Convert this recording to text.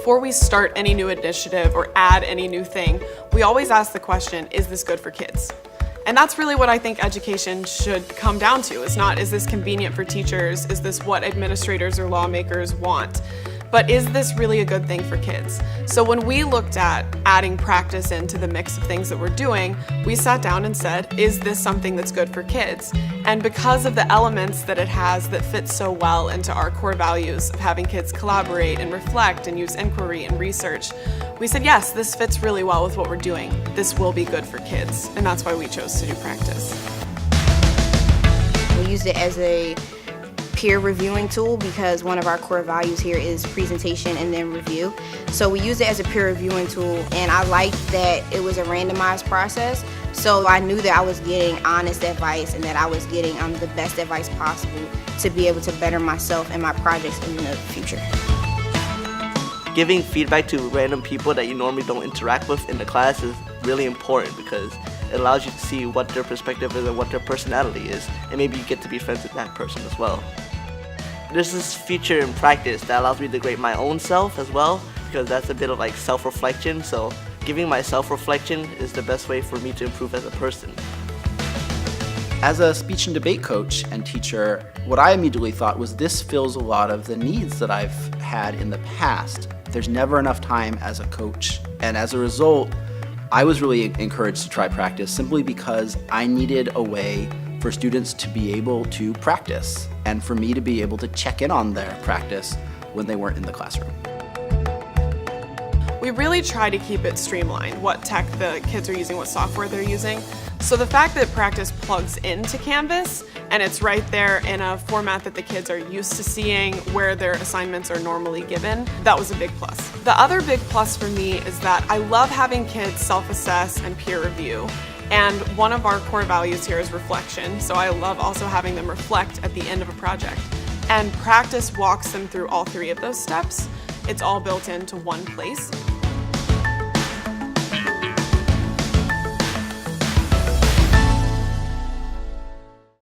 before we start any new initiative or add any new thing, we always ask the question, is this good for kids? And that's really what I think education should come down to. It's not, is this convenient for teachers? Is this what administrators or lawmakers want? But is this really a good thing for kids? So when we looked at adding practice into the mix of things that we're doing, we sat down and said, is this something that's good for kids? And because of the elements that it has that fit so well into our core values of having kids collaborate and reflect and use inquiry and research, we said, yes, this fits really well with what we're doing. This will be good for kids. And that's why we chose to do practice. We used it as a peer reviewing tool because one of our core values here is presentation and then review. So we used it as a peer reviewing tool, and I liked that it was a randomized process. So I knew that I was getting honest advice and that I was getting the best advice possible to be able to better myself and my projects in the future. Giving feedback to random people that you normally don't interact with in the class is really important because it allows you to see what their perspective is and what their personality is, and maybe you get to be friends with that person as well. There's this feature in practice that allows me to grade my own self as well, because that's a bit of like self-reflection, so giving my self-reflection is the best way for me to improve as a person. As a speech and debate coach and teacher, what I immediately thought was this fills a lot of the needs that I've had in the past. There's never enough time as a coach, and as a result, I was really encouraged to try practice simply because I needed a way for students to be able to practice and for me to be able to check in on their practice when they weren't in the classroom. We really try to keep it streamlined, what tech the kids are using, what software they're using. So the fact that practice plugs into Canvas and it's right there in a format that the kids are used to seeing where their assignments are normally given, that was a big plus. The other big plus for me is that I love having kids self-assess and peer review. And one of our core values here is reflection, so I love also having them reflect at the end of a project. And practice walks them through all three of those steps. It's all built into one place.